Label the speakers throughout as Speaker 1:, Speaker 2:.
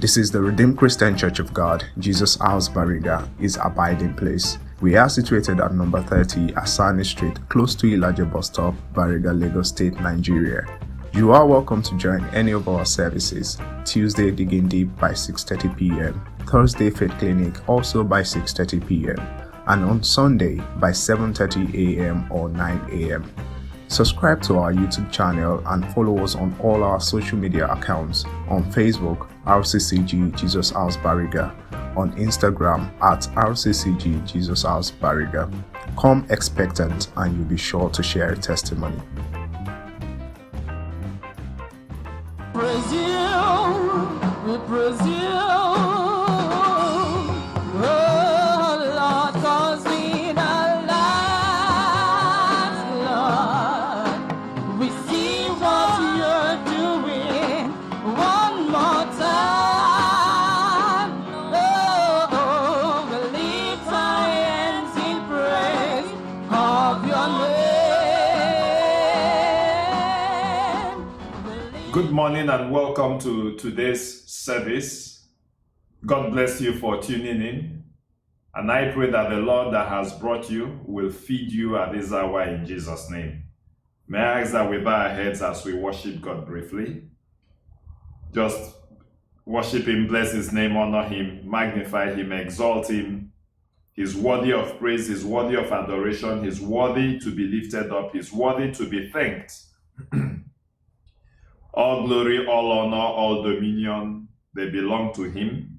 Speaker 1: This is the Redeemed Christian Church of God, Jesus House Bariga, His abiding place. We are situated at number 30 Asani Street, close to Ilaje bus stop, Bariga, Lagos State, Nigeria. You are welcome to join any of our services. Tuesday, Digging Deep by 6:30 p.m. Thursday, Faith Clinic also by 6:30 p.m. and on Sunday by 7:30 a.m. or 9 a.m. Subscribe to our YouTube channel and follow us on all our social media accounts. On Facebook, RCCG Jesus House Bariga. On Instagram at RCCG Jesus House Bariga. Come expectant and you'll be sure to share a testimony.
Speaker 2: Praise you, we praise you, oh Lord, 'cause in our lives, Lord, we see what you're doing one more time. Oh, we lift our hands in praise of your name.
Speaker 3: Good morning and welcome to today's service. God bless you for tuning in. And I pray that the Lord that has brought you will feed you at this hour in Jesus' name. May I ask that we bow our heads as we worship God briefly. Just worship Him, bless His name, honor Him, magnify Him, exalt Him. He's worthy of praise, He's worthy of adoration, He's worthy to be lifted up, He's worthy to be thanked. All glory, all honor, all dominion, they belong to Him.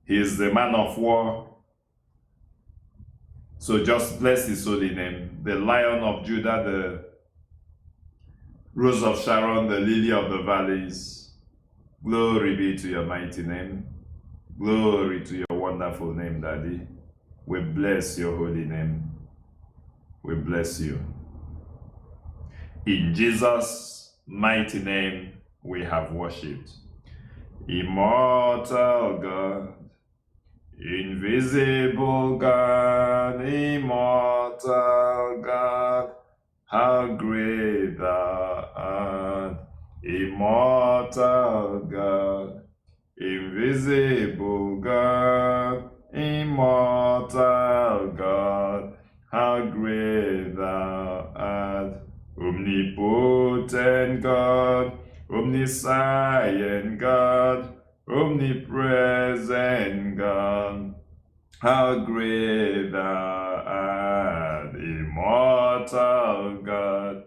Speaker 3: He is the man of war. So just bless His holy name. The Lion of Judah, the Rose of Sharon, the Lily of the Valleys. Glory be to your mighty name. Glory to your wonderful name, Daddy. We bless your holy name. We bless you. In Jesus' mighty name we have worshipped. Immortal God, invisible God, immortal God, how great thou art. Immortal God, invisible God, immortal God, how great thou art. Omnipotent God, omniscient God, omnipresent God, how great thou art. Immortal God,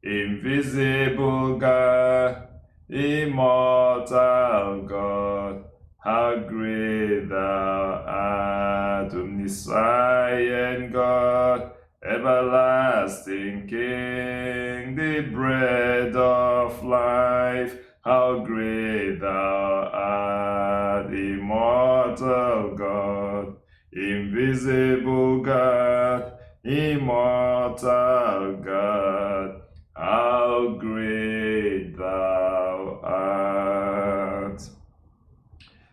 Speaker 3: invisible God, immortal God, how great thou art. Omniscient God, everlasting King, the bread of life, how great thou art. Immortal God, invisible God, immortal God, how great thou art.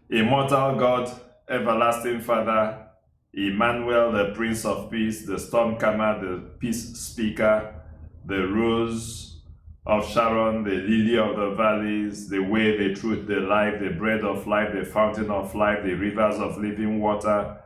Speaker 3: Immortal God, everlasting Father, Emmanuel, the Prince of Peace, the storm calmer, the peace speaker, the Rose of Sharon, the Lily of the Valleys, the way, the truth, the life, the bread of life, the fountain of life, the rivers of living water.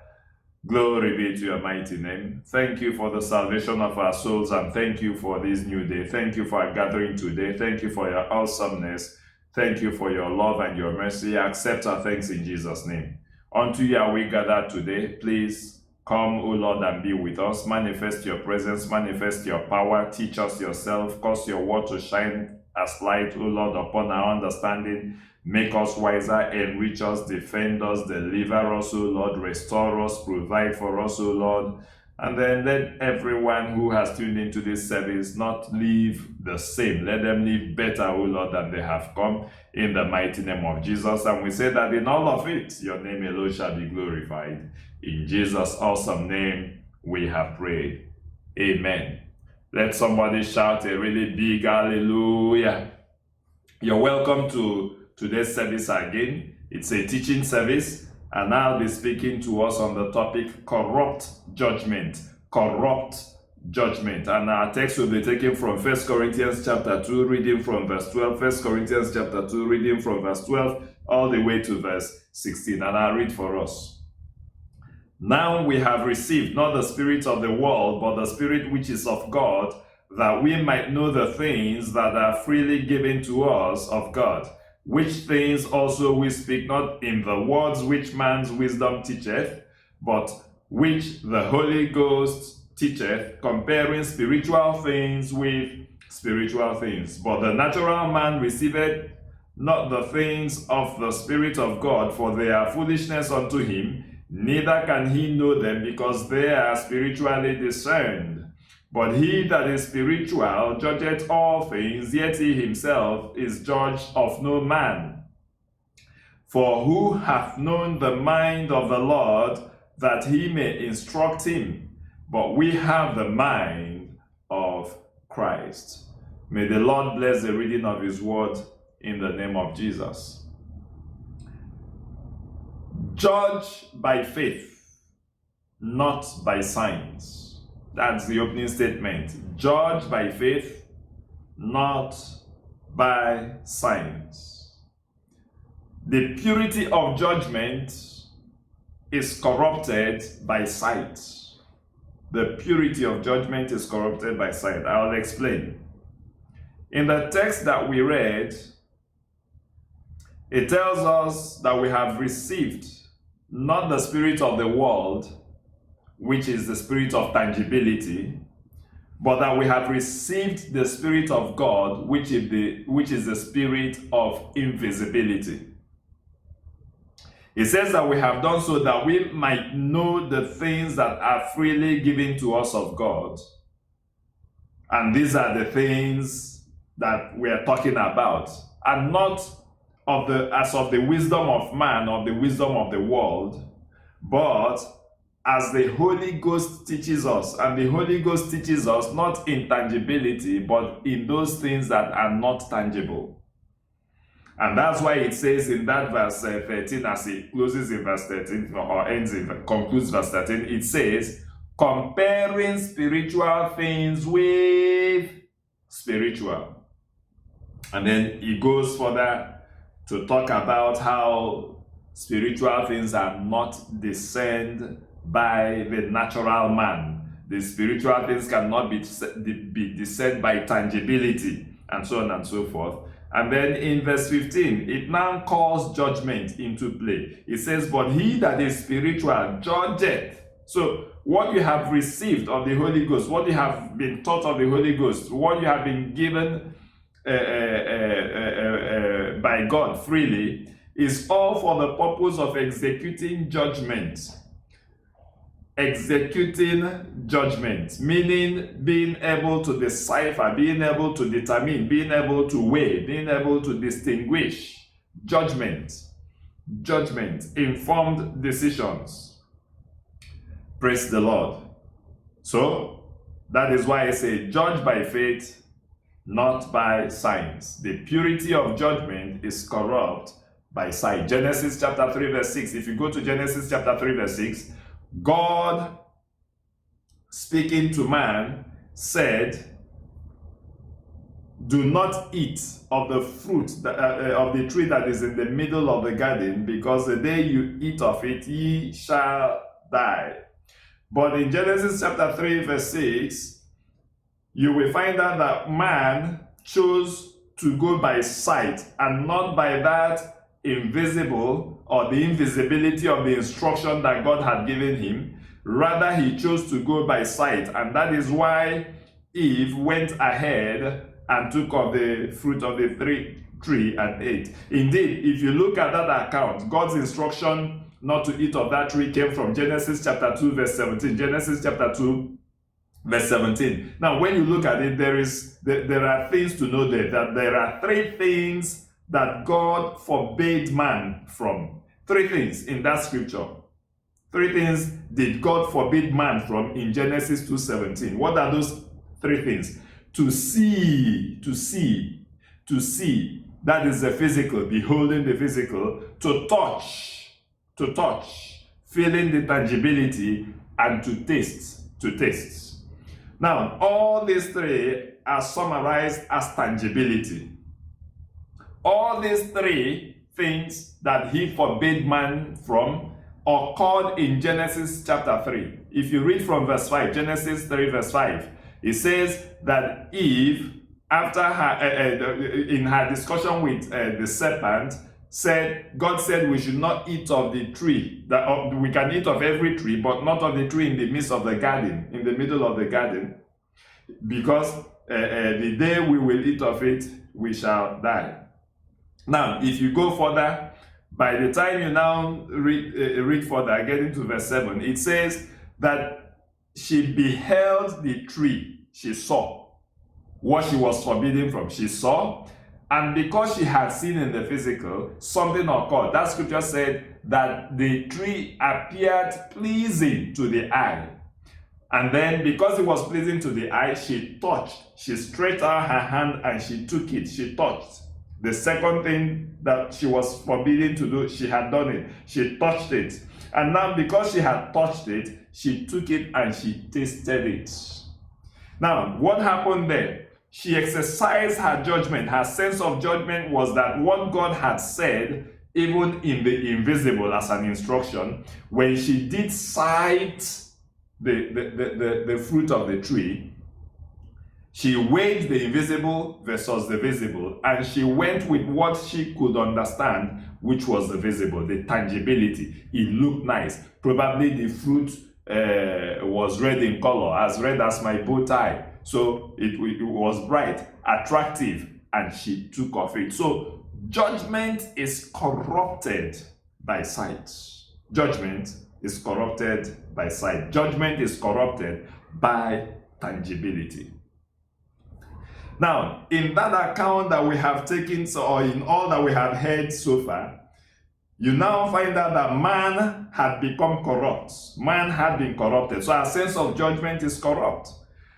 Speaker 3: Glory be to your mighty name. Thank you for the salvation of our souls, and thank you for this new day. Thank you for our gathering today. Thank you for your awesomeness. Thank you for your love and your mercy. Accept our thanks in Jesus' name. Unto you are we gathered today. Please come, O Lord, and be with us. Manifest your presence, manifest your power, teach us yourself, cause your word to shine as light, O Lord, upon our understanding. Make us wiser, enrich us, defend us, deliver us, O Lord, restore us, provide for us, O Lord. And then let everyone who has tuned into this service not leave the same. Let them live better, O Lord, than they have come, in the mighty name of Jesus. And we say that in all of it, your name alone shall be glorified. In Jesus' awesome name, we have prayed. Amen. Let somebody shout a really big hallelujah. You're welcome to today's service again. It's a teaching service, and I'll be speaking to us on the topic corrupt judgment. Corrupt judgment. And our text will be taken from 1 Corinthians chapter 2, reading from verse 12. 1 Corinthians chapter 2, reading from verse 12 all the way to verse 16, and I'll read for us. Now we have received not the spirit of the world, but the Spirit which is of God, that we might know the things that are freely given to us of God, which things also we speak not in the words which man's wisdom teacheth, but which the Holy Ghost teacheth, comparing spiritual things with spiritual things. But the natural man receiveth not the things of the Spirit of God, for they are foolishness unto him, neither can he know them, because they are spiritually discerned. But he that is spiritual judgeth all things, yet he himself is judged of no man. For who hath known the mind of the Lord, that he may instruct him? But we have the mind of Christ. May the Lord bless the reading of his word in the name of Jesus. Judge by faith, not by signs. That's the opening statement. Judge by faith, not by signs. The purity of judgment is corrupted by sight. The purity of judgment is corrupted by sight. I'll explain. In the text that we read, it tells us that we have received not the spirit of the world, which is the spirit of tangibility, but that we have received the Spirit of God, which is the spirit of invisibility. It says that we have done so that we might know the things that are freely given to us of God. And these are the things that we are talking about, and not as of the wisdom of man or the wisdom of the world, but as the Holy Ghost teaches us. And the Holy Ghost teaches us not in tangibility, but in those things that are not tangible. And that's why it says in that verse 13, as it closes in verse 13, or concludes verse 13, it says, comparing spiritual things with spiritual. And then it goes further to talk about how spiritual things are not discerned by the natural man. The spiritual things cannot be discerned by tangibility, and so on and so forth. And then in verse 15, it now calls judgment into play. It says, but he that is spiritual judgeth. So what you have received of the Holy Ghost, what you have been taught of the Holy Ghost, what you have been given by God freely, is all for the purpose of executing judgment. Executing judgment, meaning being able to decipher, being able to determine, being able to weigh, being able to distinguish. Judgment, informed decisions. Praise the Lord. So that is why I say judge by faith, not by signs. The purity of judgment is corrupt by sight. Genesis chapter 3 verse 6. If you go to Genesis chapter 3 verse 6, God, speaking to man, said, do not eat of the fruit of the tree that is in the middle of the garden, because the day you eat of it, ye shall die. But in Genesis chapter 3 verse 6, you will find out that man chose to go by sight and not by that invisible or the invisibility of the instruction that God had given him. Rather, he chose to go by sight, and that is why Eve went ahead and took of the fruit of the tree and ate. Indeed, if you look at that account, God's instruction not to eat of that tree came from Genesis chapter 2 verse 17. Genesis chapter 2 verse 17. Now, when you look at it, there are things to know there, that there are three things that God forbade man from. Three things in that scripture. Three things did God forbid man from in Genesis 2:17. What are those three things? To see, that is the physical, beholding the physical. To touch, feeling the tangibility, and to taste. Now, all these three are summarized as tangibility. All these three things that he forbade man from occurred in Genesis chapter 3. If you read from verse 5, Genesis 3 verse 5, it says that Eve, after her, in her discussion with the serpent, God said we should not eat of the tree, that we can eat of every tree, but not of the tree in the midst of the garden, in the middle of the garden, because the day we will eat of it, we shall die. Now, if you go further, by the time you now read further, getting to verse 7, it says that she beheld the tree, she saw what she was forbidden from, she saw, and because she had seen in the physical, something occurred. That scripture said that the tree appeared pleasing to the eye. And then because it was pleasing to the eye, she touched. She stretched out her hand and she took it. She touched. The second thing that she was forbidden to do, she had done it. She touched it. And now because she had touched it, she took it and she tasted it. Now, what happened there? She exercised her judgment. Her sense of judgment was that what God had said, even in the invisible as an instruction, when she did sight the fruit of the tree, she weighed the invisible versus the visible, and she went with what she could understand, which was the visible, the tangibility. It looked nice. Probably the fruit was red in color, as red as my bow tie. So it was bright, attractive, and she took of it. So judgment is corrupted by sight. Judgment is corrupted by sight. Judgment is corrupted by tangibility. Now, in that account that we have taken, or in all that we have heard so far, you now find out that man had become corrupt. Man had been corrupted. So our sense of judgment is corrupt.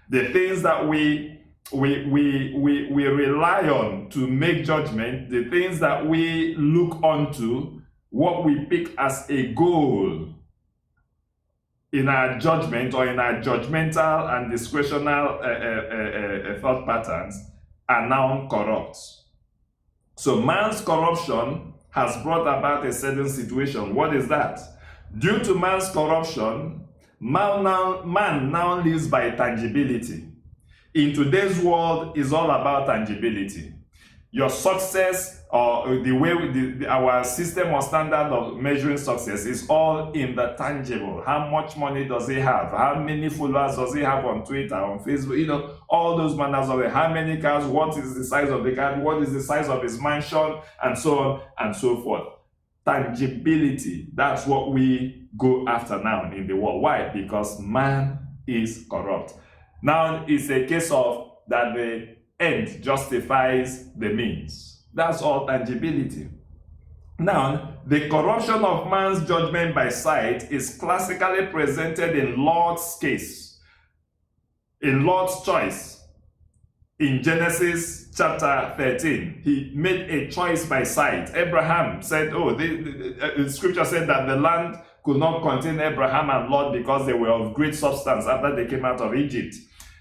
Speaker 3: The things that we rely on to make judgment, the things that we look onto, what we pick as a goal in our judgment or in our judgmental and discretional thought patterns are now corrupt. So man's corruption has brought about a certain situation. What is that? Due to man's corruption, man now lives by tangibility. In today's world, is all about tangibility. Your success, or the way our system or standard of measuring success, is all in the tangible. How much money does he have? How many followers does he have on Twitter, on Facebook? All those manners of it. How many cars? What is the size of the car? What is the size of his mansion? And so on and so forth. Tangibility. That's what we go after now in the world. Why? Because man is corrupt. Now it's a case of that the end justifies the means. That's all tangibility. Now, the corruption of man's judgment by sight is classically presented in Lot's case, in Lot's choice. In Genesis chapter 13, he made a choice by sight. Abraham said, the scripture said that the land could not contain Abraham and Lot because they were of great substance after they came out of Egypt.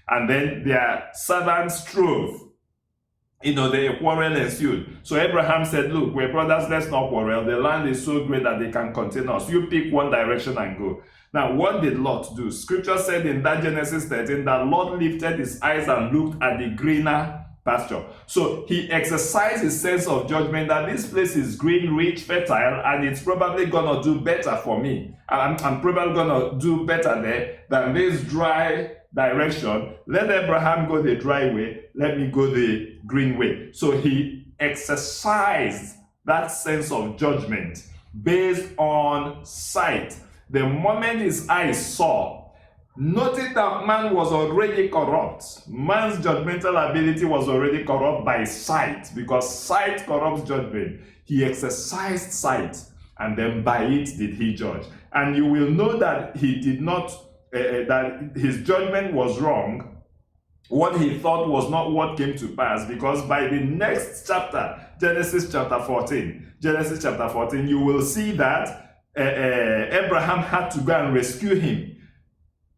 Speaker 3: And then their servants strove. The quarrel ensued. So Abraham said, look, we're brothers, let's not quarrel. The land is so great that they can contain us. You pick one direction and go. Now, what did Lot do? Scripture said in that Genesis 13 that Lot lifted his eyes and looked at the greener pasture. So he exercised his sense of judgment that this place is green, rich, fertile, and it's probably going to do better for me. I'm probably going to do better there than this dry direction. Let Abraham go the dry way. Let me go the green way. So he exercised that sense of judgment based on sight. The moment his eyes saw, noting that man was already corrupt, man's judgmental ability was already corrupt by sight, because sight corrupts judgment. He exercised sight, and then by it did he judge. And you will know that he did not, that his judgment was wrong. What he thought was not what came to pass, because by the next chapter, Genesis chapter 14, you will see that Abraham had to go and rescue him.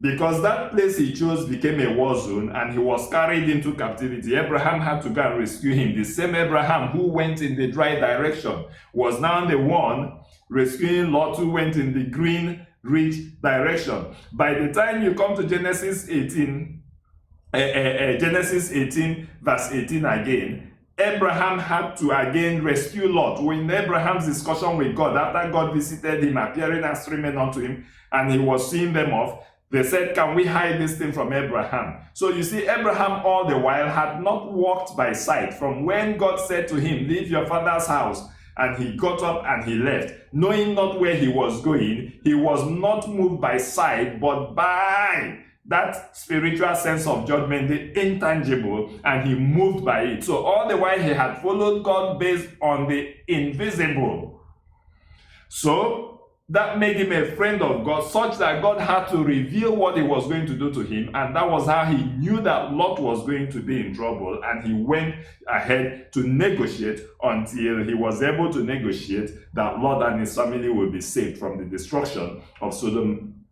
Speaker 3: Because that place he chose became a war zone and he was carried into captivity. Abraham had to go and rescue him. The same Abraham who went in the dry direction was now the one rescuing Lot, who went in the green, rich direction. By the time you come to Genesis 18, verse 18 again, Abraham had to again rescue Lot. In Abraham's discussion with God, after God visited him, appearing as three men unto him, and he was seeing them off, they said, can we hide this thing from Abraham? So you see, Abraham all the while had not walked by sight. From when God said to him, leave your father's house, and he got up and he left, knowing not where he was going, he was not moved by sight, but by that spiritual sense of judgment, the intangible, and he moved by it. So all the while he had followed God based on the invisible. So that made him a friend of God, such that God had to reveal what he was going to do to him, and that was how he knew that Lot was going to be in trouble, and he went ahead to negotiate until he was able to negotiate that Lot and his family will be saved from the destruction of Sodom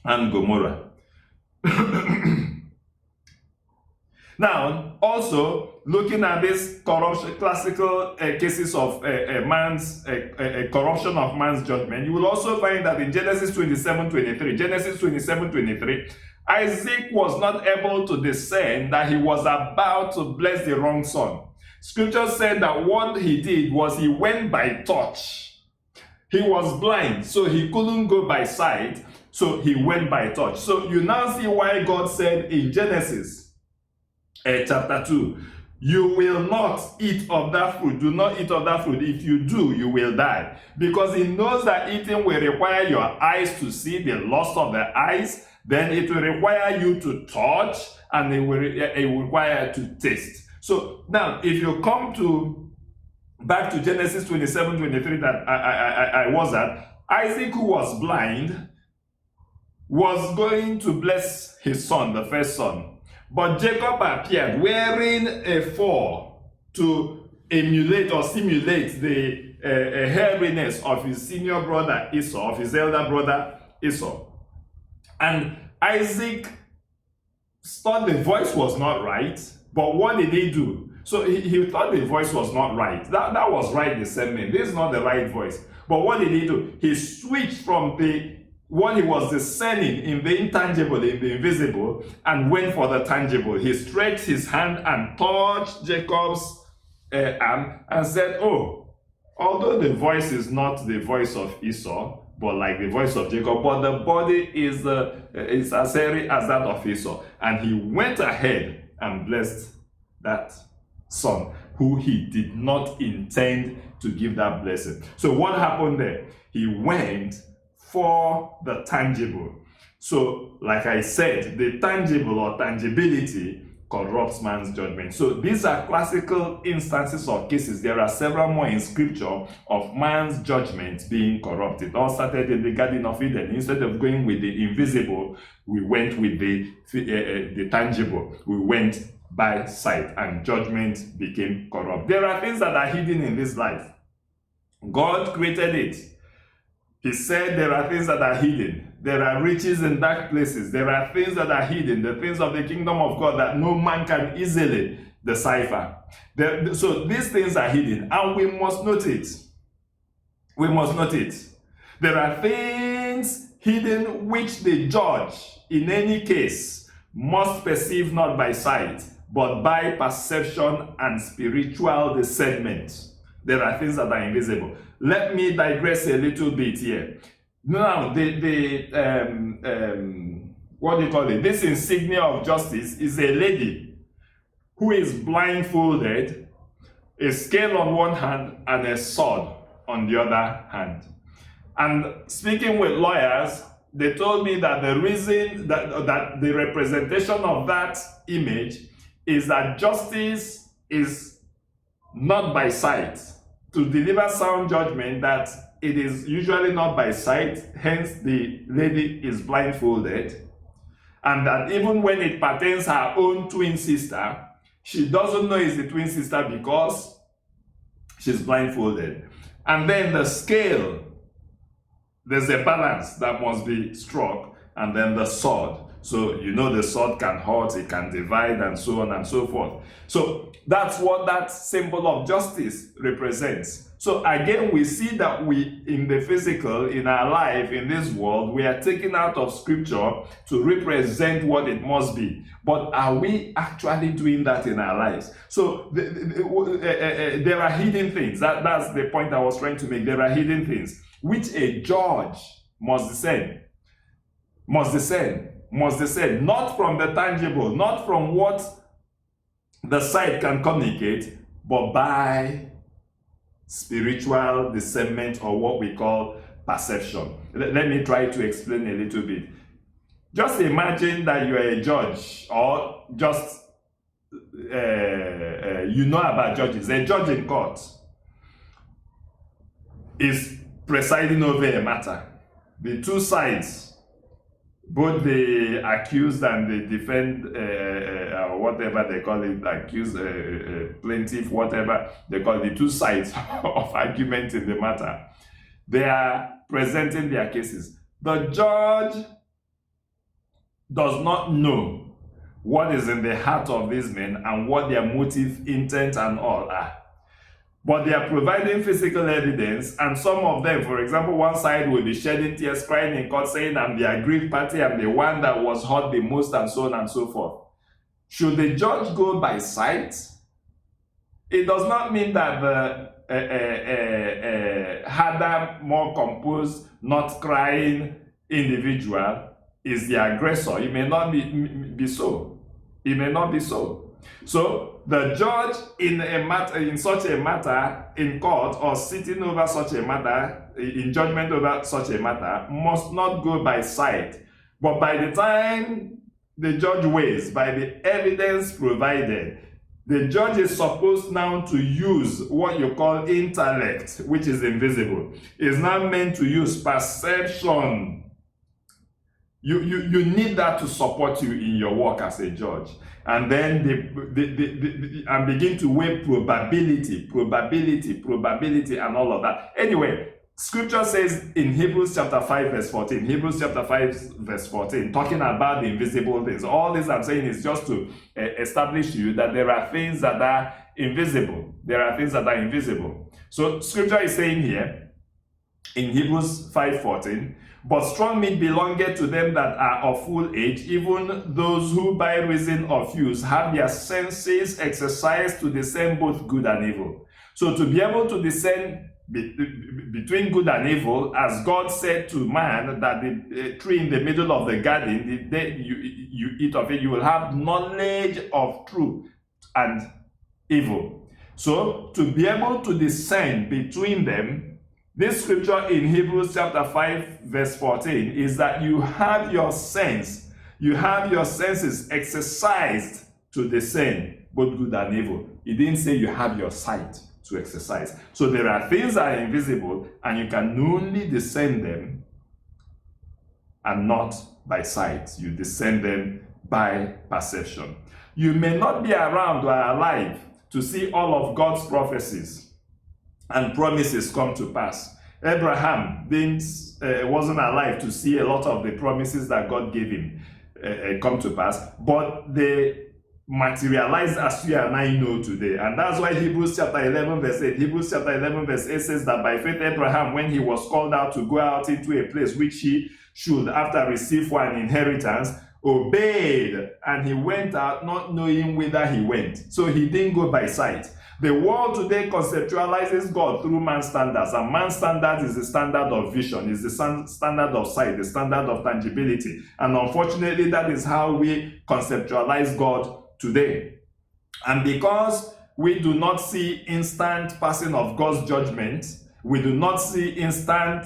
Speaker 3: and Gomorrah. Now, also looking at this corruption, classical cases of corruption of man's judgment, you will also find that in Genesis 27:23, Isaac was not able to discern that he was about to bless the wrong son. Scripture said that what he did was he went by touch. He was blind, so he couldn't go by sight, so he went by touch. So you now see why God said in Genesis chapter 2, you will not eat of that fruit. Do not eat of that fruit. If you do, you will die. Because he knows that eating will require your eyes to see, the lust of the eyes. Then it will require you to touch, and it will require you to taste. So now, if you come back to Genesis 27:23 that I was at, Isaac, who was blind, was going to bless his son, the first son. But Jacob appeared wearing a fur to emulate or simulate the hairiness of his senior brother Esau, of his elder brother Esau. And Isaac thought the voice was not right, but what did he do? So he thought the voice was not right. That was right the same man. This is not the right voice. But what did he do? He switched from what he was discerning in the intangible, in the invisible, and went for the tangible. He stretched his hand and touched Jacob's arm and said, oh, although the voice is not the voice of Esau, but like the voice of Jacob, but the body is as hairy as that of Esau. And he went ahead and blessed that son, who he did not intend to give that blessing. So what happened there? He went for the tangible. So, like I said, the tangible or tangibility corrupts man's judgment. So these are classical instances of cases. There are several more in scripture of man's judgment being corrupted. It all started in the Garden of Eden. Instead of going with the invisible, we went with the tangible. We went by sight, and judgment became corrupt. There are things that are hidden in this life. God created it. He said there are things that are hidden. There are riches in dark places. There are things that are hidden, the things of the kingdom of God that no man can easily decipher. So these things are hidden, and we must note it. We must note it. There are things hidden which the judge, in any case, must perceive not by sight, but by perception and spiritual discernment. There are things that are invisible. Let me digress a little bit here. Now, what do you call it? This insignia of justice is a lady who is blindfolded, a scale on one hand and a sword on the other hand. And speaking with lawyers, they told me that the reason that the representation of that image is that justice is not by sight. To deliver sound judgment, that it is usually not by sight, hence the lady is blindfolded, and that even when it pertains her own twin sister, she doesn't know it's the twin sister because she's blindfolded. And then the scale, there's a balance that must be struck, and then the sword. So, you know, the sword can hurt, it can divide, and so on and so forth. So, that's what that symbol of justice represents. So, again, we see that we, in the physical, in our life, in this world, we are taken out of scripture to represent what it must be. But are we actually doing that in our lives? So, there are hidden things. That's the point I was trying to make. There are hidden things which a judge must discern. Not from the tangible, not from what the sight can communicate, but by spiritual discernment, or what we call perception. Let me try to explain a little bit. Just imagine that you are a judge, or just you know about judges. A judge in court is presiding over a matter. The two sides, both the accused and the whatever they call it, accused, plaintiff, whatever they call it, the two sides of argument in the matter, they are presenting their cases. The judge does not know what is in the heart of these men and what their motive, intent, and all are. But they are providing physical evidence, and some of them, for example, one side will be shedding tears, crying in court, saying, I'm the aggrieved party, I'm the one that was hurt the most, and so on and so forth. Should the judge go by sight? It does not mean that the harder, more composed, not crying individual is the aggressor. It may not be so. It may not be so. So the judge in such a matter in court, or sitting over such a matter, in judgment over such a matter, must not go by sight. But by the time the judge weighs, by the evidence provided, the judge is supposed now to use what you call intellect, which is invisible. Is now meant to use perception. You need that to support you in your work as a judge. And then and begin to weigh probability, and all of that. Anyway, scripture says in Hebrews chapter 5 verse 14, talking about the invisible things. All this I'm saying is just to establish to you that there are things that are invisible. So scripture is saying here in Hebrews 5:14, but strong meat belongeth to them that are of full age, even those who by reason of use have their senses exercised to discern both good and evil. So to be able to discern between good and evil, as God said to man that the tree in the middle of the garden, the day you eat of it, you will have knowledge of truth and evil. So to be able to discern between them, this scripture in Hebrews chapter 5 verse 14 is that you have your senses exercised to discern both good and evil. It didn't say you have your sight to exercise. So there are things that are invisible, and you can only discern them, and not by sight. You discern them by perception. You may not be around or alive to see all of God's prophecies and promises come to pass. Abraham wasn't alive to see a lot of the promises that God gave him come to pass, but they materialized as you and I know today. And that's why Hebrews chapter 11 verse 8 says that by faith Abraham, when he was called out to go out into a place which he should after receive for an inheritance, obeyed, and he went out not knowing whither he went. So he didn't go by sight. The world today conceptualizes God through man's standards, and man's standard is the standard of vision, is the standard of sight, the standard of tangibility. And unfortunately, that is how we conceptualize God today. And because we do not see instant passing of God's judgment, we do not see instant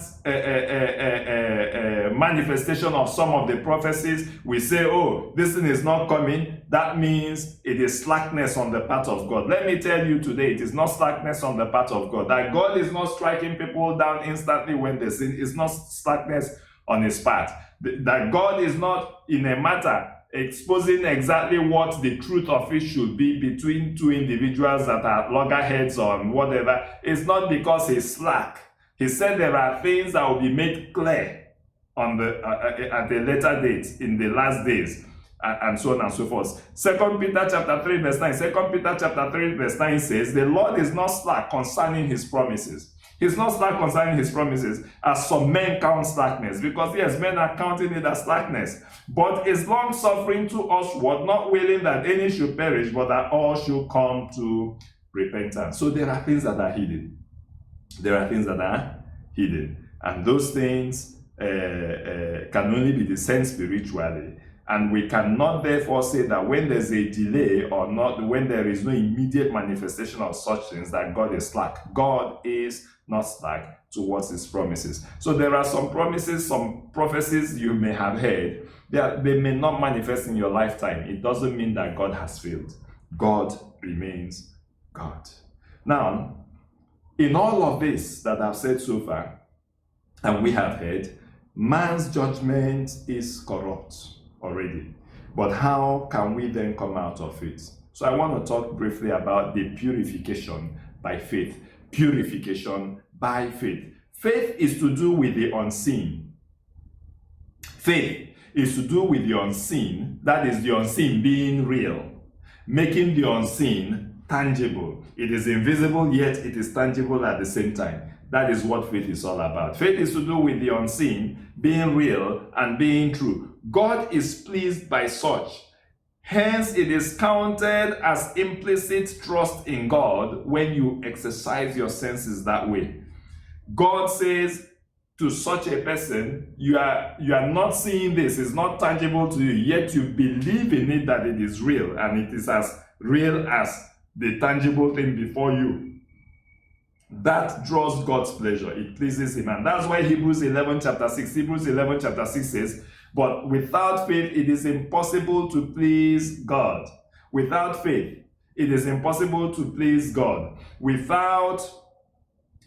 Speaker 3: manifestation of some of the prophecies, we say, oh, this thing is not coming. That means it is slackness on the part of God. Let me tell you today, it is not slackness on the part of God. That God is not striking people down instantly when they sin. It's not slackness on his part. That God is not in a matter exposing exactly what the truth of it should be between two individuals that are loggerheads or whatever. It's not because he's slack. He said there are things that will be made clear on the at a later date in the last days, and so on and so forth. 2 Peter chapter 3 verse 9. 2 Peter chapter 3 verse 9 says, the Lord is not slack concerning his promises. He's not slack concerning his promises, as some men count slackness. Because yes, men are counting it as slackness. But is long suffering to us, what not willing that any should perish, but that all should come to repentance. So there are things that are hidden. There are things that are hidden. And those things can only be discerned spiritually. And we cannot therefore say that when there's a delay or not, when there is no immediate manifestation of such things, that God is slack. God is not slack towards his promises. So there are some promises, some prophecies you may have heard, they may not manifest in your lifetime. It doesn't mean that God has failed. God remains God. Now, in all of this that I've said so far, and we have heard, man's judgment is corrupt already. But how can we then come out of it? So I want to talk briefly about the purification by faith. Purification by faith. Faith is to do with the unseen. Faith is to do with the unseen. That is the unseen being real. Making the unseen tangible. It is invisible, yet it is tangible at the same time. That is what faith is all about. Faith is to do with the unseen being real and being true. God is pleased by such. Hence, it is counted as implicit trust in God when you exercise your senses that way. God says to such a person, you are not seeing this, it's not tangible to you, yet you believe in it that it is real, and it is as real as the tangible thing before you. That draws God's pleasure. It pleases him. And that's why Hebrews 11 chapter 6 says, but without faith, it is impossible to please God. Without faith, it is impossible to please God. Without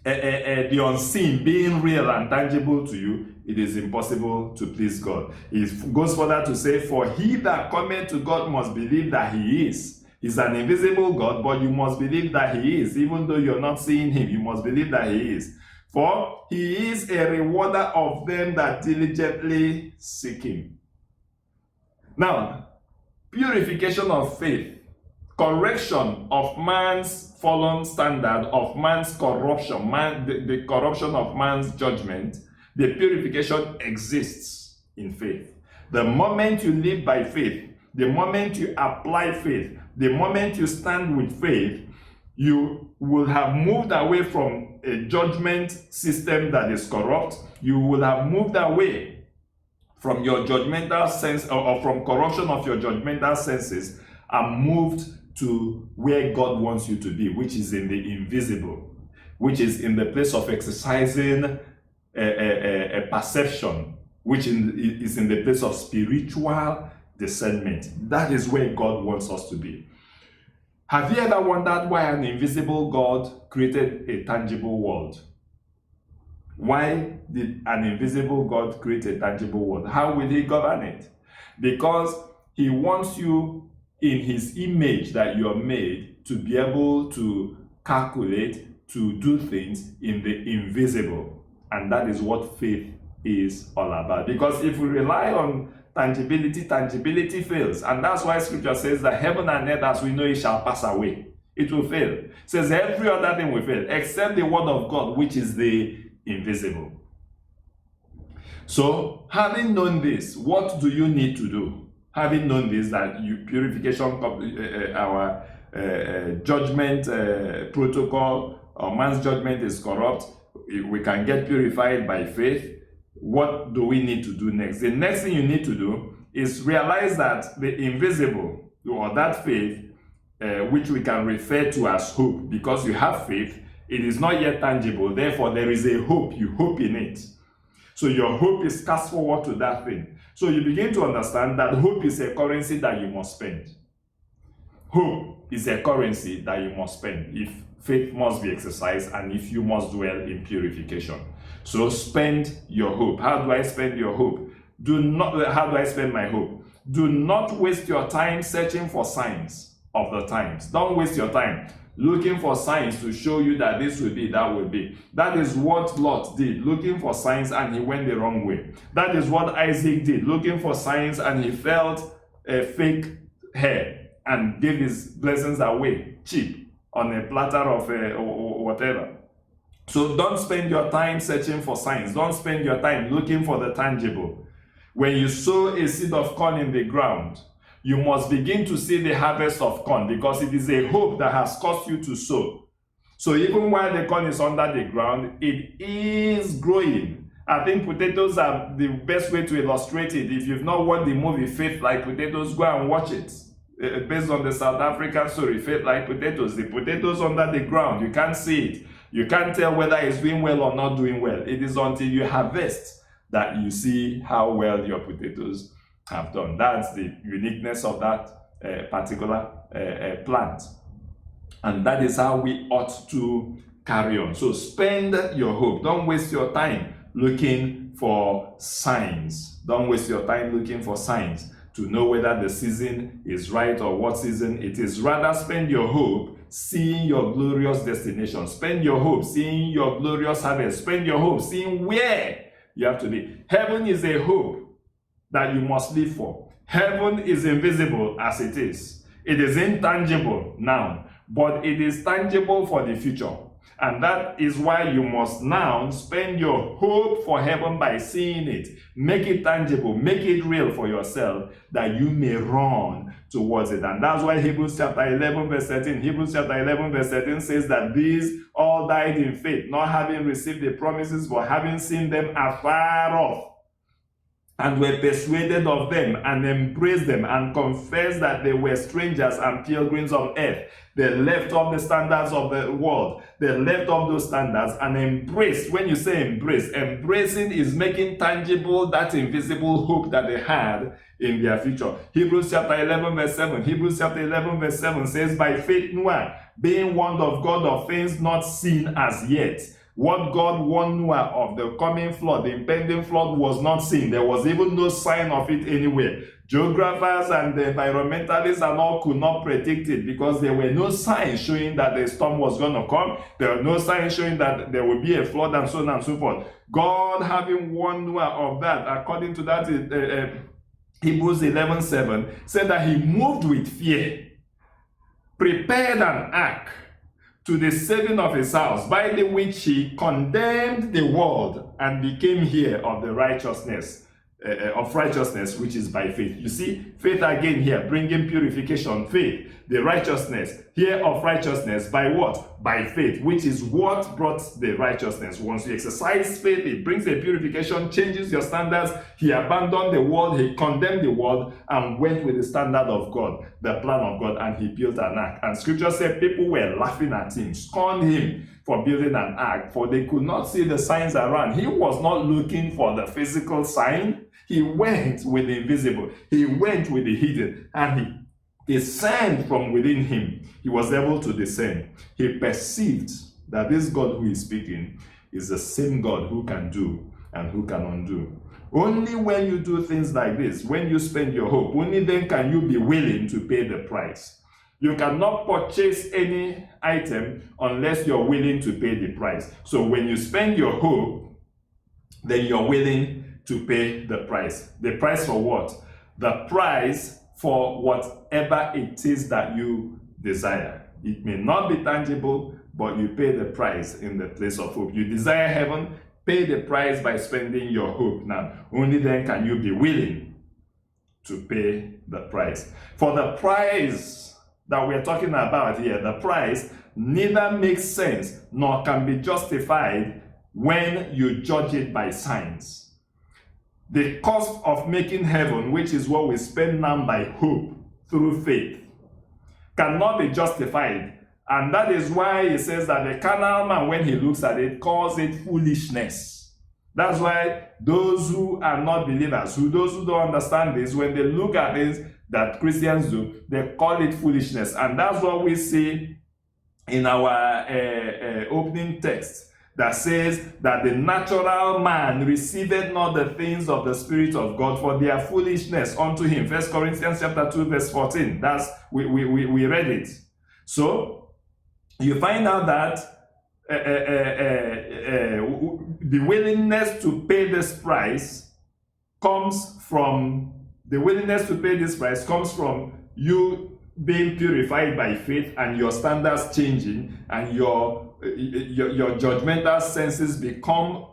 Speaker 3: the unseen being real and tangible to you, it is impossible to please God. It goes further to say, for he that cometh to God must believe that he is. He's an invisible God, but you must believe that he is. Even though you're not seeing him, you must believe that he is. For he is a rewarder of them that diligently seek him. Now, purification of faith, correction of man's fallen standard, of man's corruption, the corruption of man's judgment, the purification exists in faith. The moment you live by faith, the moment you apply faith, the moment you stand with faith, you will have moved away from a judgment system that is corrupt. You will have moved away from your judgmental sense, or from corruption of your judgmental senses, and moved to where God wants you to be, which is in the invisible, which is in the place of exercising a perception, which is in the place of spiritual discernment. That is where God wants us to be. Have you ever wondered why an invisible God created a tangible world? Why did an invisible God create a tangible world? How will he govern it? Because he wants you in his image that you are made to be able to calculate, to do things in the invisible. And that is what faith is all about. Because if we rely on tangibility fails. And that's why scripture says that heaven and earth as we know it shall pass away. It will fail. It says every other thing will fail except the word of God, which is the invisible. So, having known this, what do you need to do? Having known this, that purification, our judgment protocol, or man's judgment is corrupt, we can get purified by faith. What do we need to do next? The next thing you need to do is realize that the invisible, or that faith, which we can refer to as hope, because you have faith, it is not yet tangible. Therefore, there is a hope. You hope in it. So your hope is cast forward to that thing. So you begin to understand that hope is a currency that you must spend. Hope is a currency that you must spend if faith must be exercised and if you must dwell in purification. So spend your hope. How do I spend your hope? How do I spend my hope? Do not waste your time searching for signs of the times. Don't waste your time looking for signs to show you that this will be, that will be. That is what Lot did, looking for signs, and he went the wrong way. That is what Isaac did, looking for signs, and he felt a fake hair and gave his blessings away cheap on a platter of whatever. So don't spend your time searching for signs. Don't spend your time looking for the tangible. When you sow a seed of corn in the ground, you must begin to see the harvest of corn, because it is a hope that has caused you to sow. So even while the corn is under the ground, it is growing. I think potatoes are the best way to illustrate it. If you've not watched the movie Faith Like Potatoes, go and watch it. Based on the South African story, Faith Like Potatoes. The potatoes under the ground, you can't see it. You can't tell whether it's doing well or not doing well. It is until you harvest that you see how well your potatoes have done. That's the uniqueness of that particular plant. And that is how we ought to carry on. So spend your hope. Don't waste your time looking for signs. Don't waste your time looking for signs to know whether the season is right or what season it is. Rather, spend your hope seeing your glorious destination. Spend your hope seeing your glorious harvest. Spend your hope seeing where you have to be. Heaven is a hope that you must live for. Heaven is invisible as it is. It is intangible now, but it is tangible for the future. And that is why you must now spend your hope for heaven by seeing it. Make it tangible, make it real for yourself, that you may run towards it. And that's why Hebrews chapter 11 verse 13, Hebrews chapter 11 verse 13 says that these all died in faith, not having received the promises, but having seen them afar off, and were persuaded of them, and embraced them, and confessed that they were strangers and pilgrims on earth. They left off the standards of the world. They left off those standards and embraced. When you say embrace, embracing is making tangible that invisible hope that they had in their future. Hebrews chapter 11 verse 7. Hebrews chapter 11 verse 7 says, by faith Noah, being warned of God of things not seen as yet. What God warned Noah of, the coming flood, the impending flood, was not seen. There was even no sign of it anywhere. Geographers and the environmentalists and all could not predict it, because there were no signs showing that the storm was going to come. There were no signs showing that there would be a flood, and so on and so forth. God, having warned Noah of that, according to that Hebrews 11:7, said that he moved with fear, prepared an ark to the saving of his house, by the which he condemned the world and became heir of the righteousness, which is by faith. You see, faith again here, bringing purification, faith, the righteousness, heir of righteousness, by what? By faith, which is what brought the righteousness. Once you exercise faith, it brings a purification, changes your standards. He abandoned the world, he condemned the world, and went with the standard of God, the plan of God, and he built an ark. And scripture said people were laughing at him, scorned him for building an ark, for they could not see the signs around. He was not looking for the physical sign. He went with the invisible. He went with the hidden, and he discerned from within him. He was able to discern. He perceived that this God who is speaking is the same God who can do and who can undo. Only when you do things like this, when you spend your hope, only then can you be willing to pay the price. You cannot purchase any item unless you're willing to pay the price. So when you spend your hope, then you're willing to pay the price. The price for what? The price for whatever it is that you desire. It may not be tangible, but you pay the price in the place of hope. You desire heaven, pay the price by spending your hope. Now, only then can you be willing to pay the price. For the price that we're talking about here, the price neither makes sense nor can be justified when you judge it by signs. The cost of making heaven, which is what we spend now by hope through faith, cannot be justified. And that is why it says that the carnal man, when he looks at it, calls it foolishness. That's why those who are not believers, those who don't understand this, when they look at this that Christians do, they call it foolishness. And that's what we see in our opening text, that says that the natural man receiveth not the things of the Spirit of God, for their foolishness unto him. 1 Corinthians chapter 2 verse 14. We read it. So you find out that the willingness to pay this price comes from you being purified by faith and your standards changing, and your judgmental senses become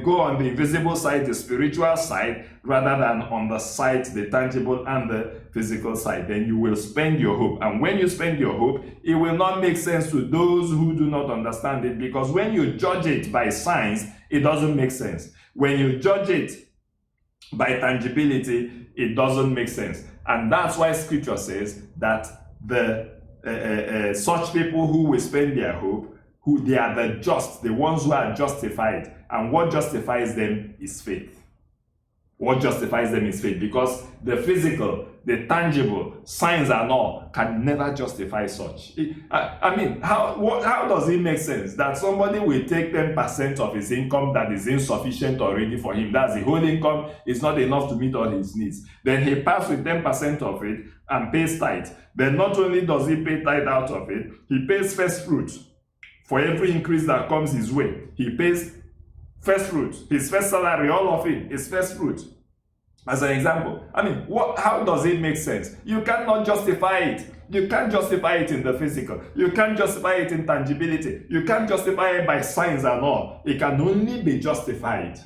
Speaker 3: go on the invisible side, the spiritual side, rather than on the sight, the tangible and the physical side. Then you will spend your hope. And when you spend your hope, it will not make sense to those who do not understand it, because when you judge it by signs, it doesn't make sense. When you judge it by tangibility, it doesn't make sense. And that's why scripture says that the such people who will spend their hope, who they are the just, the ones who are justified. And what justifies them is faith. What justifies them is faith, because the physical, the tangible, signs and all can never justify such. I mean, how does it make sense that somebody will take 10% of his income that is insufficient already for him? That's the whole income, is not enough to meet all his needs. Then he parts with 10% of it and pays tithe. Then not only does he pay tithe out of it, he pays first fruit. For every increase that comes his way, he pays first fruit. His first salary, all of it is first fruit. As an example, I mean, how does it make sense? You cannot justify it. You can't justify it in the physical. You can't justify it in tangibility. You can't justify it by signs and all. It can only be justified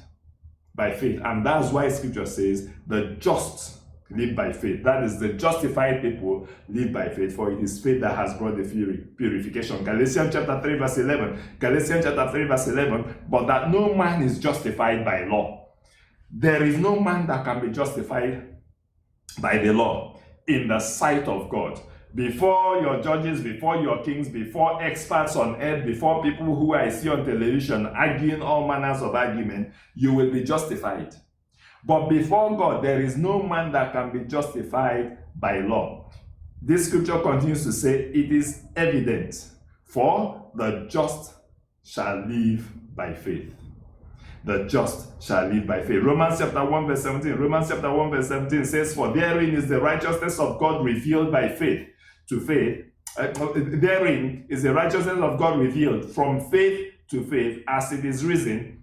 Speaker 3: by faith. And that's why scripture says the just live by faith. That is, the justified people live by faith, for it is faith that has brought the purification. Galatians chapter 3 verse 11. Galatians chapter 3 verse 11. But that no man is justified by law. There is no man that can be justified by the law in the sight of God. Before your judges, before your kings, before experts on earth, before people who I see on television arguing all manners of argument, you will be justified. But before God, there is no man that can be justified by law. This scripture continues to say, it is evident, for the just shall live by faith. The just shall live by faith. Romans chapter 1 verse 17. Romans chapter 1 verse 17 says, for therein is the righteousness of God revealed by faith to faith. Therein is the righteousness of God revealed from faith to faith, as it is written,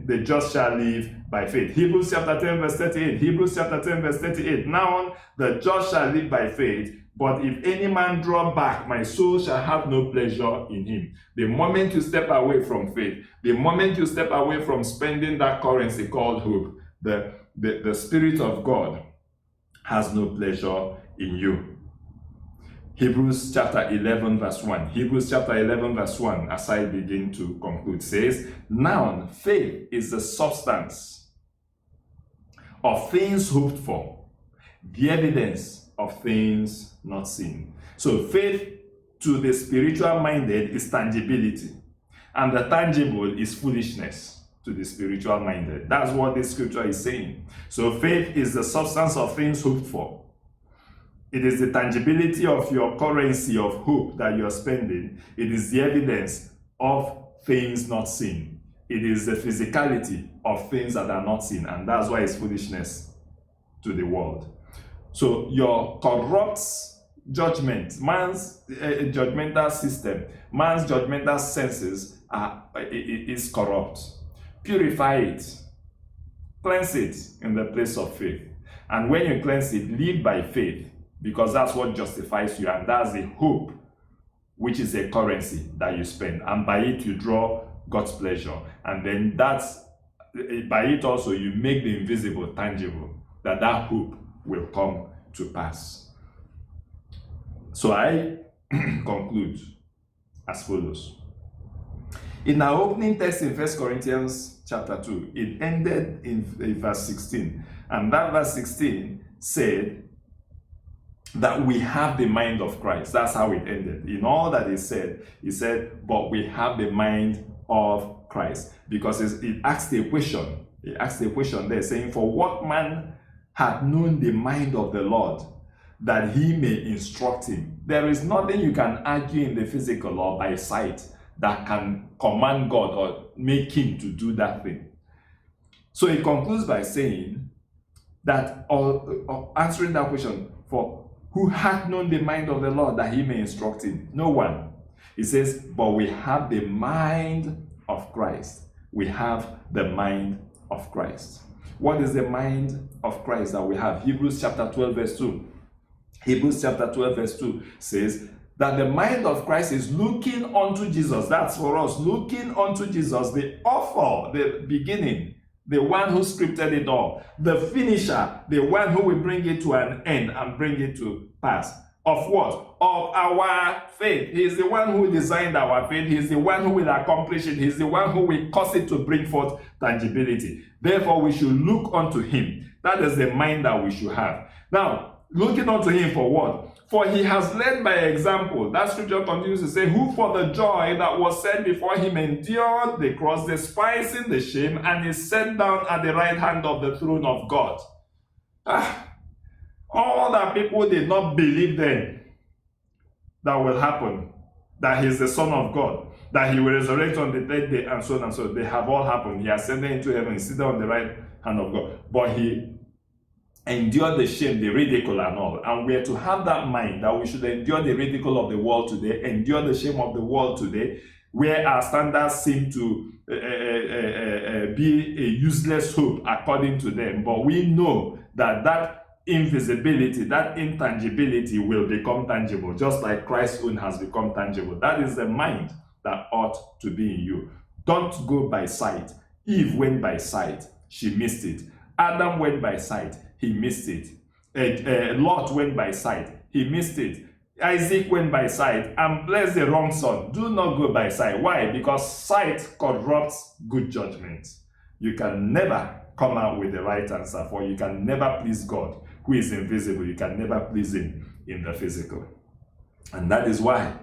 Speaker 3: the just shall live by faith. Hebrews chapter 10 verse 38. Hebrews chapter 10 verse 38. Now the just shall live by faith. But if any man draw back, my soul shall have no pleasure in him. The moment you step away from faith, the moment you step away from spending that currency called hope, the Spirit of God has no pleasure in you. Hebrews chapter 11 verse 1. Hebrews chapter 11 verse 1, as I begin to conclude, says, now faith is the substance of things hoped for, the evidence of things not seen. So faith to the spiritual minded is tangibility, and the tangible is foolishness to the spiritual minded. That's what this scripture is saying. So faith is the substance of things hoped for. It is the tangibility of your currency of hope that you're spending. It is the evidence of things not seen. It is the physicality of things that are not seen, and that's why it's foolishness to the world. So your corrupt judgment, man's judgmental system, man's judgmental senses is corrupt. Purify it. Cleanse it in the place of faith. And when you cleanse it, live by faith, because that's what justifies you, and that's the hope, which is a currency that you spend. And by it, you draw God's pleasure. And then by it also, you make the invisible tangible, that hope will come to pass. So I conclude as follows. In our opening text in 1 Corinthians chapter 2, it ended in verse 16. And that verse 16 said that we have the mind of Christ. That's how it ended. In all that he said, but we have the mind of Christ. Because it asked a question. It asked a question there saying, for what man hath known the mind of the Lord, that he may instruct him? There is nothing you can argue in the physical or by sight that can command God or make him to do that thing. So he concludes by saying that, or answering that question, for Who hath known the mind of the Lord that he may instruct him? No one. He says, but we have the mind of Christ. We have the mind of Christ. What is the mind of Christ that we have? Hebrews chapter 12 verse 2. Hebrews chapter 12 verse 2 says that the mind of Christ is looking unto Jesus. That's for us. Looking unto Jesus, the author, the beginning, the one who scripted it all, the finisher, the one who will bring it to an end and bring it to pass. Of what? Of our faith. He is the one who designed our faith. He is the one who will accomplish it. He is the one who will cause it to bring forth tangibility. Therefore, we should look unto him. That is the mind that we should have. Now, looking unto him for what? For he has led by example. That scripture continues to say, who for the joy that was set before him endured the cross, despising the shame, and is set down at the right hand of the throne of God. All that people did not believe then that will happen, that he is the Son of God, that he will resurrect on the third day, and so on and so on, they have all happened. He ascended into heaven, he seated on the right hand of God. But he endured the shame, the ridicule and all. And we are to have that mind that we should endure the ridicule of the world today, endure the shame of the world today, where our standards seem to be a useless hope according to them. But we know that that invisibility, that intangibility will become tangible, just like Christ's own has become tangible. That is the mind that ought to be in you. Don't go by sight. Eve went by sight. She missed it. Adam went by sight. He missed it. Lot went by sight. He missed it. Isaac went by sight and blessed the wrong son. Do not go by sight. Why? Because sight corrupts good judgment. You can never come out with the right answer, for you can never please God, who is invisible. You can never please him in the physical. And that is why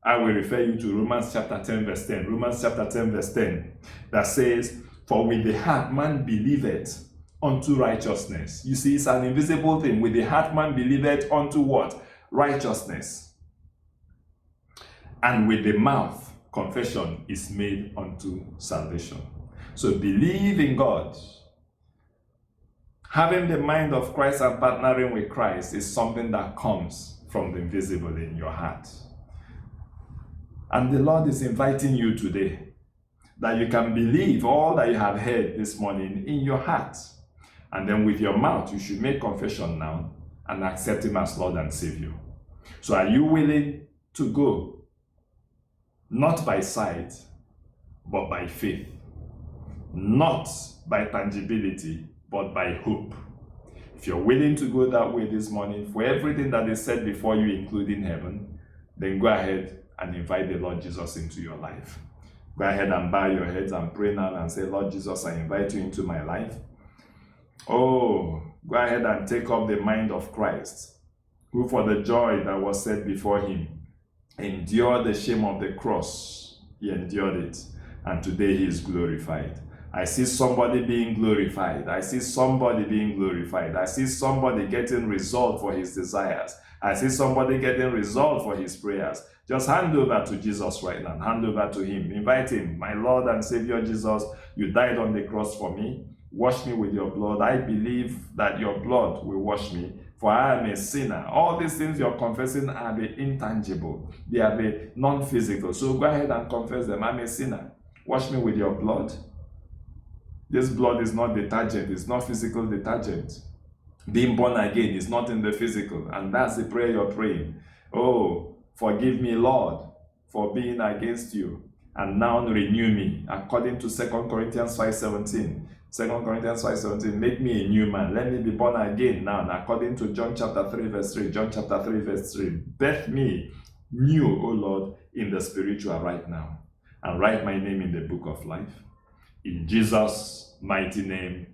Speaker 3: I will refer you to Romans chapter 10 verse 10. Romans chapter 10 verse 10 that says, for with the heart man believeth unto righteousness. You see, it's an invisible thing. With the heart man believeth unto what? Righteousness. And with the mouth confession is made unto salvation. So believe in God. Having the mind of Christ and partnering with Christ is something that comes from the invisible in your heart. And the Lord is inviting you today that you can believe all that you have heard this morning in your heart. And then with your mouth, you should make confession now and accept him as Lord and Savior. So are you willing to go? Not by sight, but by faith. Not by tangibility, but by hope. If you're willing to go that way this morning, for everything that is said before you, including heaven, then go ahead and invite the Lord Jesus into your life. Go ahead and bow your heads and pray now and say, Lord Jesus, I invite you into my life. Oh, go ahead and take up the mind of Christ, who for the joy that was set before him endured the shame of the cross. He endured it, and today he is glorified. I see somebody being glorified. I see somebody being glorified. I see somebody getting result for his desires. I see somebody getting result for his prayers. Just hand over to Jesus right now. Hand over to him. Invite him. My Lord and Savior Jesus, you died on the cross for me. Wash me with your blood. I believe that your blood will wash me, for I am a sinner. All these things you're confessing are the intangible. They are the non-physical. So go ahead and confess them. I'm a sinner. Wash me with your blood. This blood is not detergent. It's not physical detergent. Being born again is not in the physical. And that's the prayer you're praying. Oh, forgive me, Lord, for being against you. And now renew me. According to 2 Corinthians 5:17. 2 Corinthians 5:17. Make me a new man. Let me be born again now. And according to John chapter 3 verse 3. John chapter 3 verse 3. Birth me new, O Lord, in the spiritual right now. And write my name in the book of life. In Jesus' mighty name,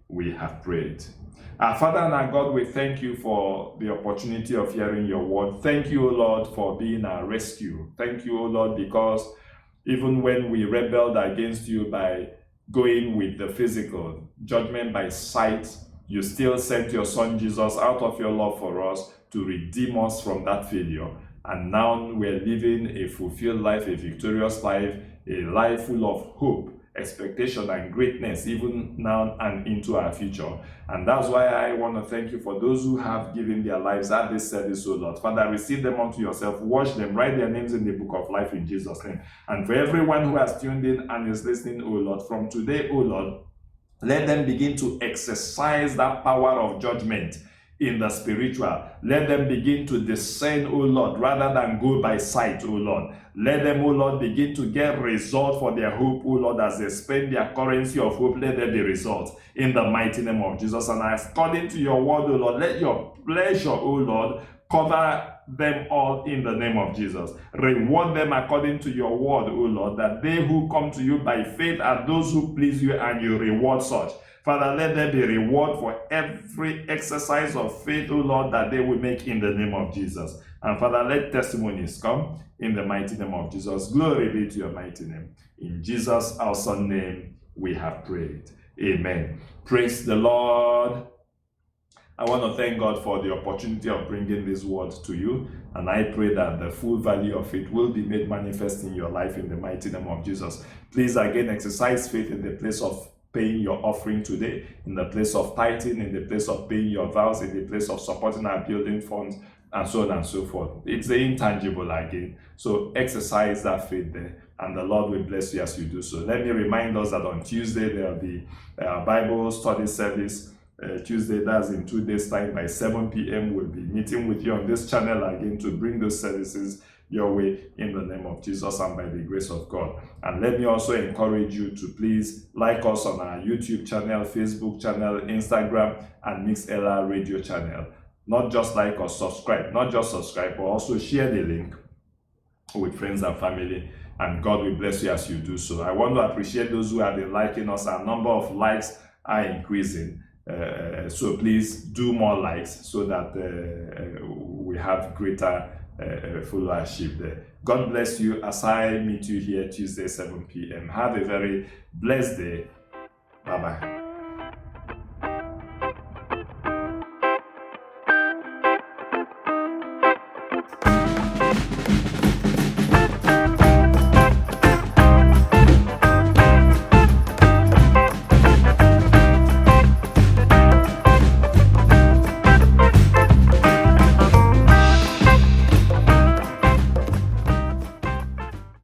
Speaker 3: we have prayed. Our Father and our God, we thank you for the opportunity of hearing your word. Thank you, O Lord, for being our rescue. Thank you, O Lord, because even when we rebelled against you by going with the physical, judgment by sight, you still sent your Son Jesus out of your love for us to redeem us from that failure. And now we're living a fulfilled life, a victorious life, a life full of hope, expectation and greatness even now and into our future. And that's why I want to thank you for those who have given their lives at this service, O Lord. Father, receive them unto yourself, wash them, write their names in the book of life in Jesus' name. And for everyone who has tuned in and is listening, O Lord, from today, O Lord, let them begin to exercise that power of judgment in the spiritual. Let them begin to discern, O Lord, rather than go by sight, O Lord. Let them, O Lord, begin to get result for their hope, O Lord, as they spend their currency of hope. Let there be results in the mighty name of Jesus. And according to your word, O Lord, let your pleasure, O Lord, cover them all in the name of Jesus. Reward them according to your word, O Lord, that they who come to you by faith are those who please you, and you reward such. Father, let there be reward for every exercise of faith, O Lord, that they will make in the name of Jesus. And Father, let testimonies come in the mighty name of Jesus. Glory be to your mighty name. In Jesus' awesome name, we have prayed. Amen. Praise the Lord. I want to thank God for the opportunity of bringing this word to you, and I pray that the full value of it will be made manifest in your life in the mighty name of Jesus. Please again exercise faith in the place of paying your offering today, in the place of tithing, in the place of paying your vows, in the place of supporting our building funds, and so on and so forth. It's the intangible again. So exercise that faith there, and the Lord will bless you as you do so. Let me remind us that on Tuesday there will be a Bible study service. Tuesday, that's in 2 days' time, by 7 p.m. We'll be meeting with you on this channel again to bring those services your way in the name of Jesus and by the grace of God. And let me also encourage you to please like us on our YouTube channel, Facebook channel, Instagram, and MixLR radio channel. Not just like or subscribe, not just subscribe, but also share the link with friends and family, and God will bless you as you do so. I want to appreciate those who have been liking us. Our number of likes are increasing. So please do more likes so that we have greater followership there. God bless you as I meet you here Tuesday 7 p.m. Have a very blessed day. Bye-bye.